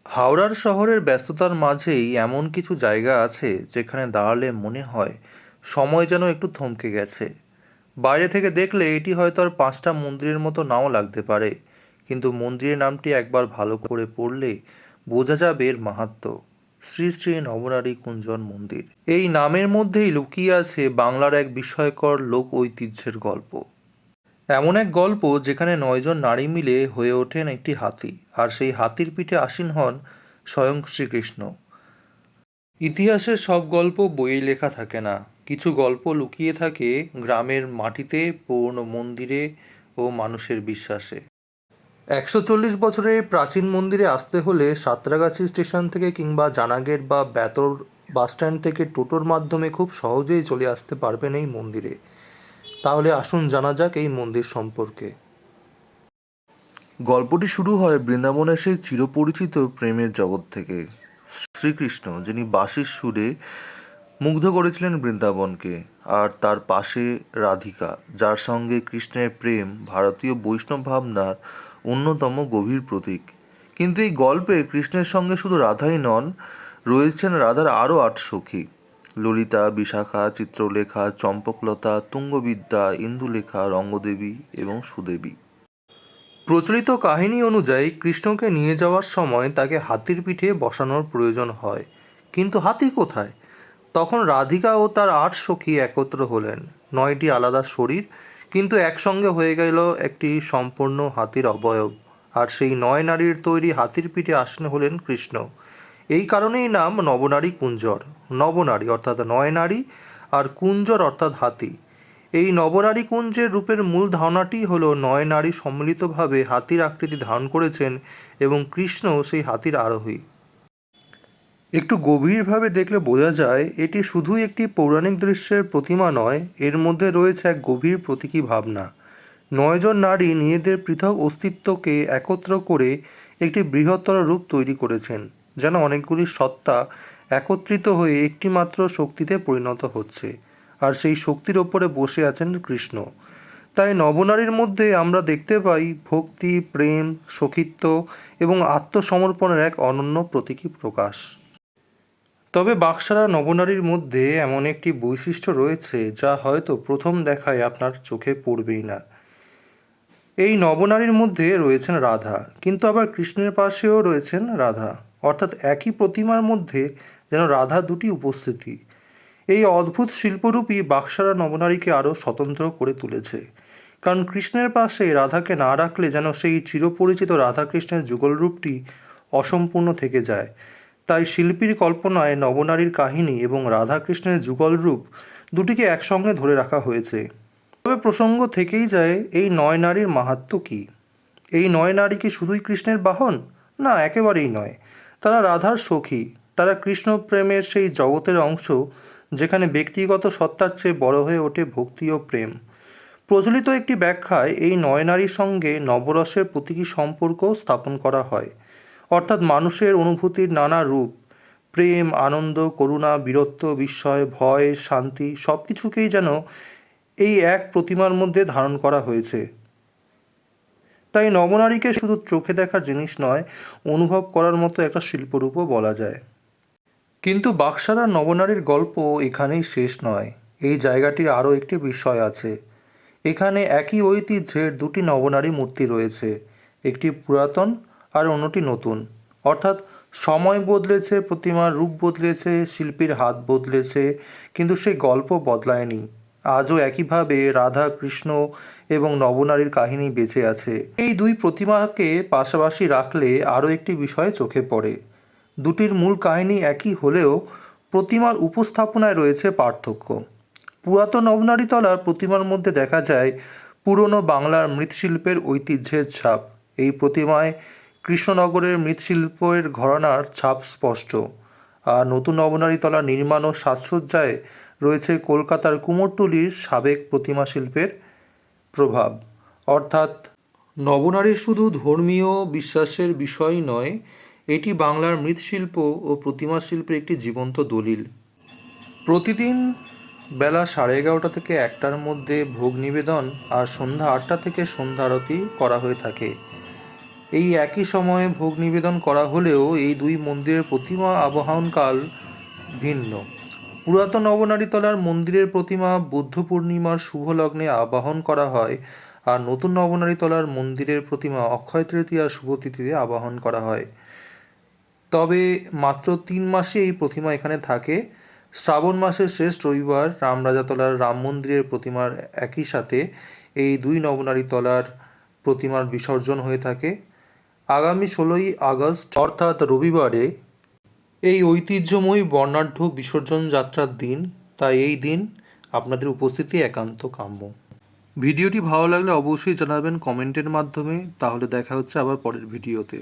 হাওড়ার শহরের ব্যস্ততার মাঝেই এমন কিছু জায়গা আছে যেখানে দাঁড়ালে মনে হয় সময় যেন একটু থমকে গেছে। বাইরে থেকে দেখলে এটি হয়তো আর পাঁচটা মন্দিরের মতো নাও লাগতে পারে, কিন্তু মন্দিরের নামটি একবার ভালো করে পড়লে বোঝা যাবে এর মাহাত্ম্য। শ্রী শ্রী নবনারী কুঞ্জন মন্দির, এই নামের মধ্যেই লুকিয়ে আছে বাংলার এক বিস্ময়কর লোক ঐতিহ্যের গল্প। এমন এক গল্প যেখানে ৯ জন নারী মিলে হয়ে ওঠেন একটি হাতি, আর সেই হাতির পিঠে আসীন হন স্বয়ং শ্রীকৃষ্ণ। ইতিহাসের সব গল্প বইয়ে লেখা থাকে না, কিছু গল্প লুকিয়ে থাকে গ্রামের মাটিতে, পুরনো মন্দিরে ও মানুষের বিশ্বাসে। ১৪০ বছরের প্রাচীন মন্দিরে আসতে হলে সাঁতরাগাছি স্টেশন থেকে কিংবা জানাগেট বা বেতর বাসস্ট্যান্ড থেকে টোটোর মাধ্যমে খুব সহজেই চলে আসতে পারবেন এই মন্দিরে। তাহলে আসুন জানা যাক এই মন্দির সম্পর্কে। গল্পটি শুরু হয় বৃন্দাবনের সেই চিরপরিচিত প্রেমের জগৎ থেকে। শ্রীকৃষ্ণ, যিনি বাঁশির সুরে মুগ্ধ করেছিলেন বৃন্দাবনকে, আর তার পাশে রাধিকা, যার সঙ্গে কৃষ্ণের প্রেম ভারতীয় বৈষ্ণব ভাবনার অন্যতম গভীর প্রতীক। কিন্তু এই গল্পে কৃষ্ণের সঙ্গে শুধু রাধাই নন, রয়েছেন রাধার আরও ৮ সখী: ললিতা, বিশাখা, চিত্রলেখা, চম্পকলতা, তুঙ্গবিদ্যা, ইন্দুলেখা, রঙ্গদেবী এবং সুদেবী। প্রচলিত কাহিনী অনুযায়ী কৃষ্ণকে নিয়ে যাওয়ার সময় তাকে হাতির পিঠে বসানোর প্রয়োজন হয়, কিন্তু হাতি কোথায়? তখন রাধিকা ও তার ৮ সখী একত্র হলেন। ৯টি আলাদা শরীর, কিন্তু একসঙ্গে হয়ে গেল একটি সম্পূর্ণ হাতির অবয়ব। আর সেই ৯ নারীর তৈরি হাতির পিঠে আসীন হলেন কৃষ্ণ। এই কারণেই নাম নবনারী কুঞ্জর। নবনারী অর্থাৎ ৯ নারী, আর কুঞ্জর অর্থাৎ হাতি। এই নবনারী কুঞ্জের রূপের মূল ধারণাটি হলো ৯ নারী সম্মিলিতভাবে হাতির আকৃতি ধারণ করেছেন এবং কৃষ্ণ সেই হাতির আরোহী। একটু গভীরভাবে দেখলে বোঝা যায় এটি শুধুই একটি পৌরাণিক দৃশ্যের প্রতিমা নয়, এর মধ্যে রয়েছে এক গভীর প্রতীকী ভাবনা। ৯ জন নারী নিজেদের পৃথক অস্তিত্বকে একত্র করে একটি বৃহত্তর রূপ তৈরি করেছেন, যেন অনেকগুলি সত্তা একত্রিত হয়ে একটি মাত্র শক্তিতে পরিণত হচ্ছে, আর সেই শক্তির ওপরে বসে আছেন কৃষ্ণ। তাই নবনারীর মধ্যে আমরা দেখতে পাই ভক্তি, প্রেম, সখিত্ব এবং আত্মসমর্পণের এক অনন্য প্রতীকী প্রকাশ। তবে বাকসারা নবনারীর মধ্যে এমন একটি বৈশিষ্ট্য রয়েছে যা হয়তো প্রথম দেখায় আপনার চোখে পড়বেই না। এই নবনারীর মধ্যে রয়েছেন রাধা, কিন্তু আবার কৃষ্ণের পাশেও রয়েছেন রাধা, অর্থাৎ একই প্রতিমার মধ্যে যেন রাধা দুটি উপস্থিতি। এই অদ্ভুত শিল্পরূপই বাকসারা নবনারীকে আরও স্বতন্ত্র করে তুলেছে, কারণ কৃষ্ণের পাশে রাধাকে না রাখলে যেন সেই চিরপরিচিত রাধাকৃষ্ণের যুগল রূপটি অসম্পূর্ণ থেকে যায়। তাই শিল্পীর কল্পনায় নবনারীর কাহিনী এবং রাধাকৃষ্ণের যুগল রূপ দুটিকে একসঙ্গে ধরে রাখা হয়েছে। তবে প্রসঙ্গ থেকেই যায়, এই ৯ নারীর মাহাত্ম্য কী? এই ৯ নারী কি শুধুই কৃষ্ণের বাহন? না, একেবারেই নয়। তারা রাধার সখী। তারা কৃষ্ণ প্রেমের সেই জগতের অংশ যেখানে ব্যক্তিগত সত্তার চেয়ে বড় হয়ে ওঠে ভক্তি ও প্রেম। প্রচলিত একটি ব্যাখ্যায় এই ৯ নারীর সঙ্গে নবরসের প্রতীকী সম্পর্ক স্থাপন করা হয়, অর্থাৎ মানুষের অনুভূতির নানা রূপ, প্রেম, আনন্দ, করুণা, বীরত্ব, বিস্ময়, ভয়, শান্তি সব কিছুকেই যেন এই এক প্রতিমার মধ্যে ধারণ করা হয়েছে। তাই নবনারীকে শুধু চোখে দেখার জিনিস নয়, অনুভব করার মতো একটা শিল্পরূপও বলা যায়। কিন্তু বাকসারার নবনারীর গল্প এখানেই শেষ নয়। এই জায়গাটির আরও একটি বিষয় আছে। এখানে একই ঐতিহ্যের দুটি নবনারী মূর্তি রয়েছে, একটি পুরাতন আর অন্যটি নতুন। অর্থাৎ সময় বদলেছে, প্রতিমার রূপ বদলেছে, শিল্পীর হাত বদলেছে, কিন্তু সেই গল্প বদলায়নি। আজও একইভাবে রাধা, কৃষ্ণ এবং নবনারীর কাহিনী বেঁচে আছে। এই দুই প্রতিমাকে পাশাপাশি রাখলে আরও একটি বিষয় চোখে পড়ে। দুটির মূল কাহিনী একই হলেও প্রতিমার উপস্থাপনায় রয়েছে পার্থক্য। পুরাতন নবনারীতলার প্রতিমার মধ্যে দেখা যায় পুরনো বাংলার মৃৎশিল্পের ঐতিহ্যের ছাপ। এই প্রতিমায় কৃষ্ণনগরের মৃৎশিল্পের ঘরানার ছাপ স্পষ্ট। আর নতুন নবনারীতলা নির্মাণ ও সাজসজ্জায় রয়েছে কলকাতার কুমোরটুলির সাবেক প্রতিমা শিল্পের প্রভাব। অর্থাৎ নবনারী শুধু ধর্মীয় বিশ্বাসের বিষয় নয়, এটি বাংলার মৃৎশিল্প ও প্রতিমা শিল্পের একটি জীবন্ত দলিল। প্রতিদিন বেলা 11:30 থেকে 1টার মধ্যে ভোগ নিবেদন আর সন্ধ্যা 8টা থেকে সন্ধ্যা আরতি করা হয়ে থাকে। এই একই সময়ে ভোগ নিবেদন করা হলেও এই দুই মন্দিরের প্রতিমা আবাহনকাল ভিন্ন। পুরাতন নবনারীতলার মন্দিরের প্রতিমা বুদ্ধ পূর্ণিমার শুভ লগ্নে আবাহন করা হয়, আর নতুন নবনারীতলার মন্দিরের প্রতিমা অক্ষয় তৃতীয়ার শুভ তিথিতে আবাহন করা হয়। তবে মাত্র 3 মাসে এই প্রতিমা এখানে থাকে। শ্রাবণ মাসের শেষ রবিবার রামরাজাতলার রাম মন্দিরের প্রতিমার একই সাথে এই দুই নবনারীতলার প্রতিমার বিসর্জন হয়ে থাকে। আগামী 16ই আগস্ট অর্থাৎ রবিবারে এই ঐতিহ্যময়ী বর্ণাঢ্য বিসর্জন যাত্রার দিন, তাই এই দিন আপনাদের উপস্থিতি একান্ত কাম্য। ভিডিওটি ভালো লাগলে অবশ্যই জানাবেন কমেন্টের মাধ্যমে। তাহলে দেখা হচ্ছে আবার পরের ভিডিওতে।